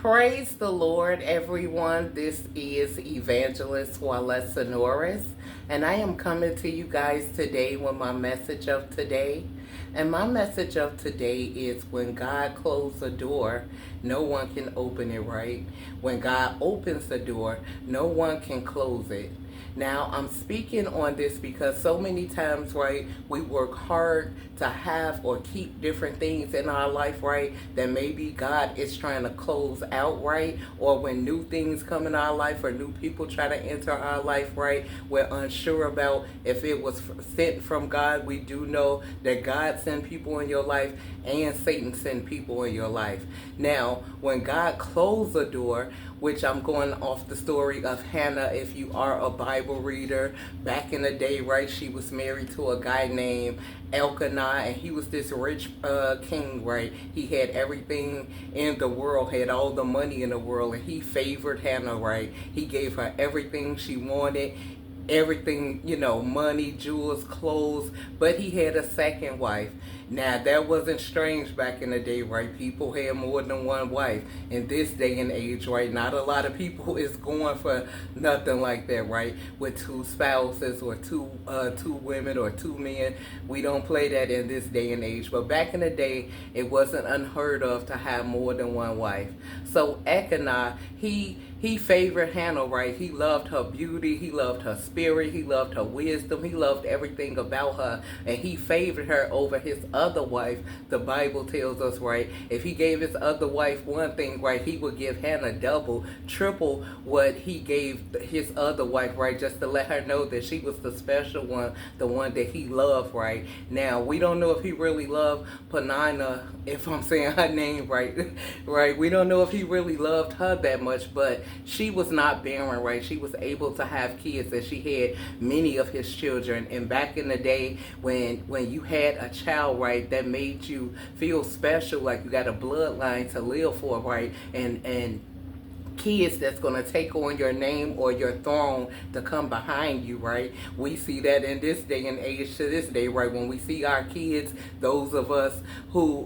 Praise the Lord, everyone. This is Evangelist Walesa Norris, and I am coming to you guys today with my message of today. And my message of today is when God closes a door, no one can open it, right? When God opens the door, no one can close it. Now, I'm speaking on this because so many times, right, we work hard to have or keep different things in our life, right, that maybe God is trying to close out, right, or when new things come in our life or new people try to enter our life, right, we're unsure about if it was sent from God. We do know that God sent people in your life and Satan sent people in your life. Now, when God closed a door, which I'm going off the story of Hannah, if you are a Bible reader, back in the day, right, she was married to a guy named Elkanah, and he was this rich king, right? He had everything in the world, had all the money in the world, and he favored Hannah, right? He gave her everything she wanted, everything, money, jewels, clothes, but he had a second wife. Now, that wasn't strange back in the day, right? People had more than one wife. In this day and age, right, not a lot of people is going for nothing like that, right? With two spouses or two women or two men. We don't play that in this day and age. But back in the day, it wasn't unheard of to have more than one wife. So Elkanah, he favored Hannah, right? He loved her beauty. He loved her spirit. He loved her wisdom. He loved everything about her. And he favored her over his other wife. The Bible tells us, right? If he gave his other wife one thing, right, he would give Hannah double, triple what he gave his other wife, right? Just to let her know that she was the special one, the one that he loved, right? Now, we don't know if he really loved Peninnah, if I'm saying her name right, right? We don't know if he really loved her that much, but she was not barren, right? She was able to have kids, and she had many of his children. And back in the day, when you had a child, right, that made you feel special, like you got a bloodline to live for, right? And kids that's going to take on your name or your throne to come behind you, right? We see that in this day and age to this day, right? When we see our kids, those of us who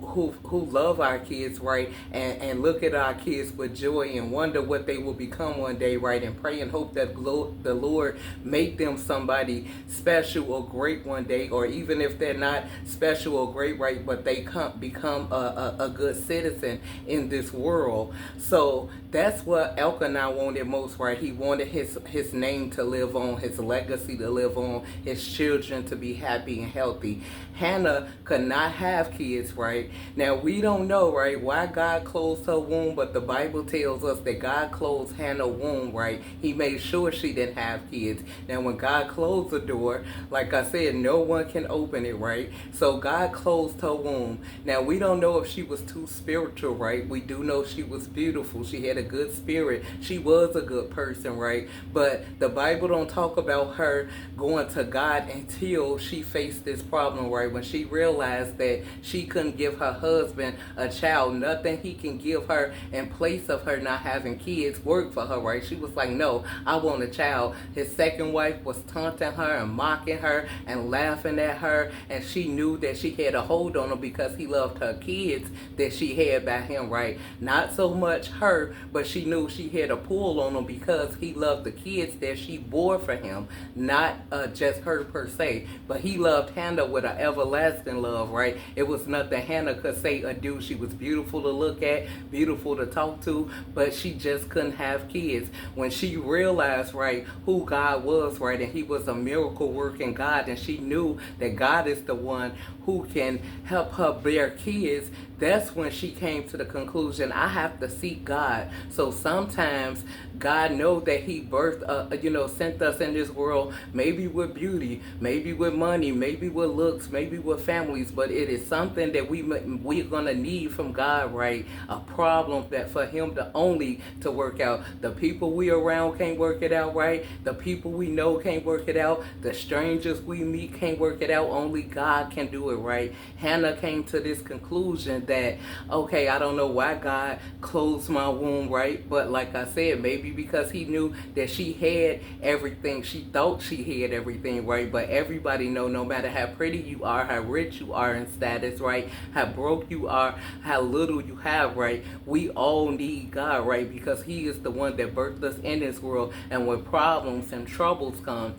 love our kids, right, and look at our kids with joy and wonder what they will become one day, right, and pray and hope that the Lord make them somebody special or great one day, or even if they're not special or great, right, but they become a good citizen in this world. So that's what Elkanah wanted most, right? He wanted his name to live on, his legacy to live on, his children to be happy and healthy. Hannah could not have kids, right? Now, we don't know, right, why God closed her womb, but the Bible tells us that God closed Hannah's womb, right? He made sure she didn't have kids. Now, when God closed the door, like I said, no one can open it, right? So God closed her womb. Now, we don't know if she was too spiritual, right? We do know she was beautiful. She had a good spirit. She was a good person, right? But the Bible don't talk about her going to God until she faced this problem, right? When she realized that she couldn't give her husband a child, nothing he can give her in place of her not having kids worked for her, right? She was like, no, I want a child. His second wife was taunting her and mocking her and laughing at her, and she knew that she had a hold on him because he loved her kids that she had by him, right? Not so much her, but she knew she had a pull on him because he loved the kids that she bore for him, not just her per se, but he loved Hannah with an everlasting love, right? It was nothing Hannah could say or do. She was beautiful to look at, beautiful to talk to, but she just couldn't have kids. When she realized, right, who God was, right, and he was a miracle working God, and she knew that God is the one who can help her bear kids, that's when she came to the conclusion, I have to seek God. So sometimes God knows that he sent us in this world, maybe with beauty, maybe with money, maybe with looks, maybe with families, but it is something that we're going to need from God, right? A problem that for him to work out. The people we around can't work it out, right? The people we know can't work it out. The strangers we meet can't work it out. Only God can do it, right? Hannah came to this conclusion that, okay, I don't know why God closed my womb, right? But like I said, maybe because he knew that she had everything, she thought she had everything, right? But everybody know, no matter how pretty you are, how rich you are in status, right? How broke you are, how little you have, right? We all need God, right? Because he is the one that birthed us in this world. And when problems and troubles come,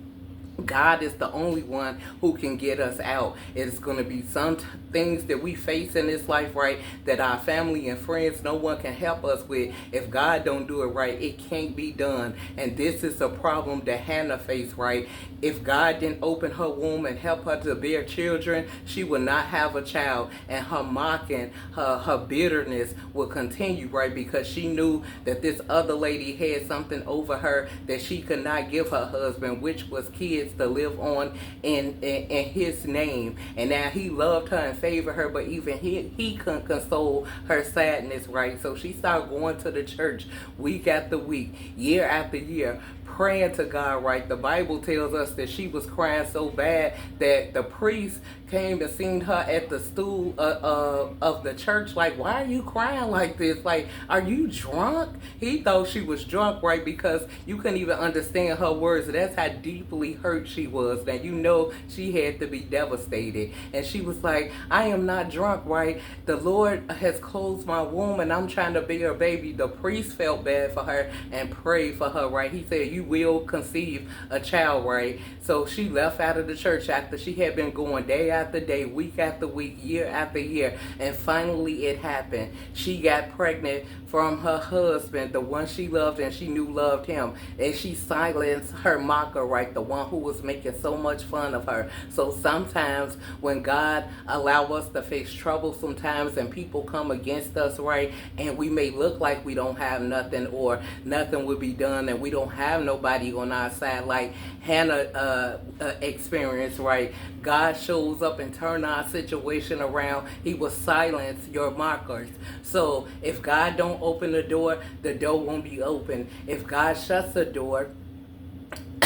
God is the only one who can get us out. It's going to be some things that we face in this life, right, that our family and friends, no one can help us with. If God don't do it right, it can't be done. And this is a problem that Hannah faced, right? If God didn't open her womb and help her to bear children, she would not have a child. And her mocking, her bitterness will continue, right? Because she knew that this other lady had something over her that she could not give her husband, which was kids to live on in his name. And now he loved her and favored her, but even he couldn't console her sadness, right? So she started going to the church week after week, year after year, praying to God, right? The Bible tells us that she was crying so bad that the priest came and seen her at the stool of the church, like, why are you crying like this? Like, are you drunk? He thought she was drunk, right? Because you couldn't even understand her words. That's how deeply hurt she was. Now, you know she had to be devastated. And she was like, I am not drunk, right? The Lord has closed my womb and I'm trying to bear a baby. The priest felt bad for her and prayed for her, right? He said, you will conceive a child, right? So she left out of the church after she had been going day after day, week after week, year after year, and finally it happened. She got pregnant from her husband, the one she loved and she knew loved him, and she silenced her mocker, right, the one who was making so much fun of her. So sometimes when God allow us to face trouble sometimes and people come against us, right, and we may look like we don't have nothing or nothing will be done and we don't have nobody on our side, like Hannah experienced, right? God shows up and turn our situation around. He will silence your mockers. So if God don't open the door won't be open. If God shuts the door,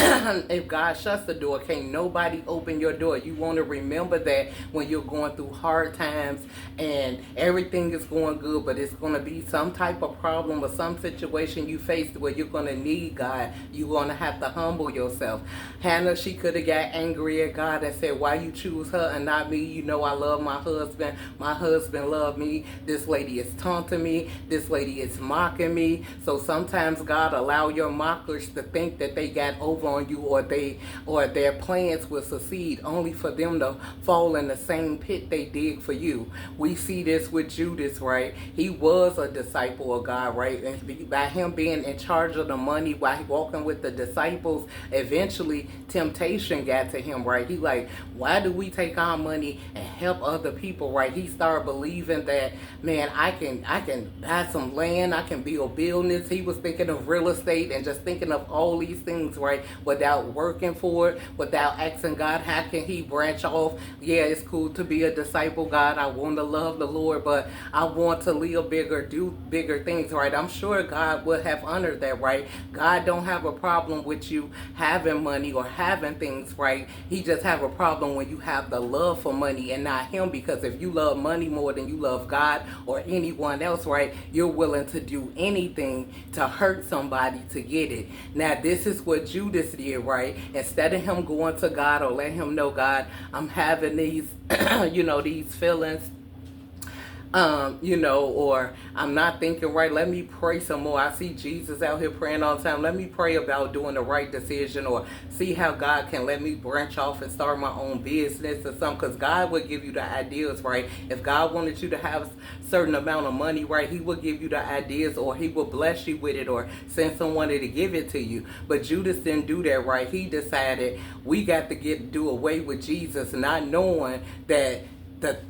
if God shuts the door, can't nobody open your door. You want to remember that when you're going through hard times and everything is going good, but it's going to be some type of problem or some situation you face where you're going to need God. You're going to have to humble yourself. Hannah, she could have got angry at God and said, why you choose her and not me? You know I love my husband. My husband loved me. This lady is taunting me. This lady is mocking me. So sometimes God allow your mockers to think that they got over on you or their plans will succeed, only for them to fall in the same pit they dig for you. We see this with Judas, right? He was a disciple of God, right? And by him being in charge of the money while he walking with the disciples, eventually temptation got to him, right? He like, why do we take our money and help other people, right? He started believing that, man, I can buy some land, I can build buildings. He was thinking of real estate and just thinking of all these things, right? Without working for it, without asking God, how can he branch off? Yeah, it's cool to be a disciple, God. I want to love the Lord, but I want to live bigger, do bigger things, right? I'm sure God would have honored that, right? God don't have a problem with you having money or having things, right? He just have a problem when you have the love for money and not him, because if you love money more than you love God or anyone else, right, you're willing to do anything to hurt somebody to get it. Now, this is what Judas did, right? Instead of him going to God or let him know, God, I'm having these, these feelings, or I'm not thinking right. Let me pray some more. I see Jesus out here praying all the time. Let me pray about doing the right decision, or see how God can let me branch off and start my own business or something. Because God will give you the ideas, right? If God wanted you to have a certain amount of money, right, he will give you the ideas, or he will bless you with it, or send someone to give it to you. But Judas didn't do that, right? He decided we got to do away with Jesus, not knowing that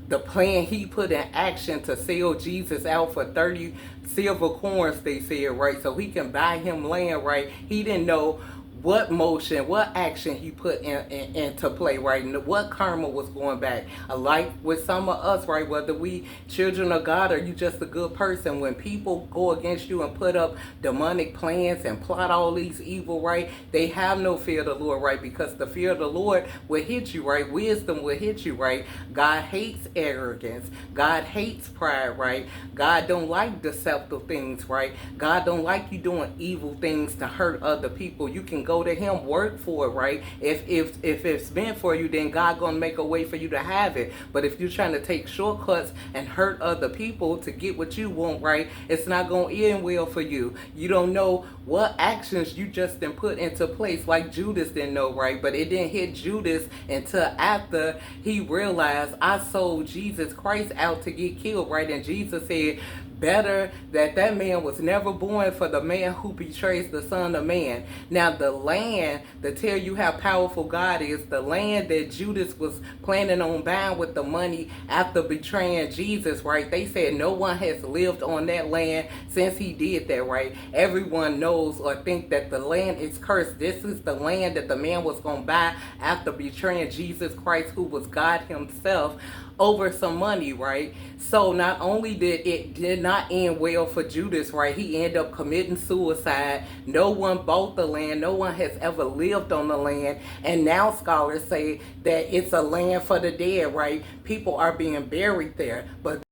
the plan he put in action to sell Jesus out for 30 silver coins, they said, right? So he can buy him land, right? He didn't know what motion, what action he put into play, right? And what karma was going back. Like with some of us, right? Whether we children of God or you just a good person, when people go against you and put up demonic plans and plot all these evil, right? They have no fear of the Lord, right? Because the fear of the Lord will hit you, right? Wisdom will hit you, right? God hates arrogance. God hates pride, right? God don't like deceptive things, right? God don't like you doing evil things to hurt other people. You can go to him, work for it, right? If it's meant for you, then God gonna make a way for you to have it. But if you're trying to take shortcuts and hurt other people to get what you want, right, it's not gonna end well for you. You don't know what actions you just didn't put into place, like Judas didn't know, right? But it didn't hit Judas until after he realized, I sold Jesus Christ out to get killed, right? And Jesus said, better that man was never born for the man who betrays the Son of Man. Now the land, to tell you how powerful God is, the land that Judas was planning on buying with the money after betraying Jesus, right? They said no one has lived on that land since he did that, right? Everyone knows or think that the land is cursed. This is the land that the man was going to buy after betraying Jesus Christ, who was God himself, over some money, right? So not only did not end well for Judas, right? He ended up committing suicide. No one bought the land. No one has ever lived on the land. And now scholars say that it's a land for the dead, right? People are being buried there. But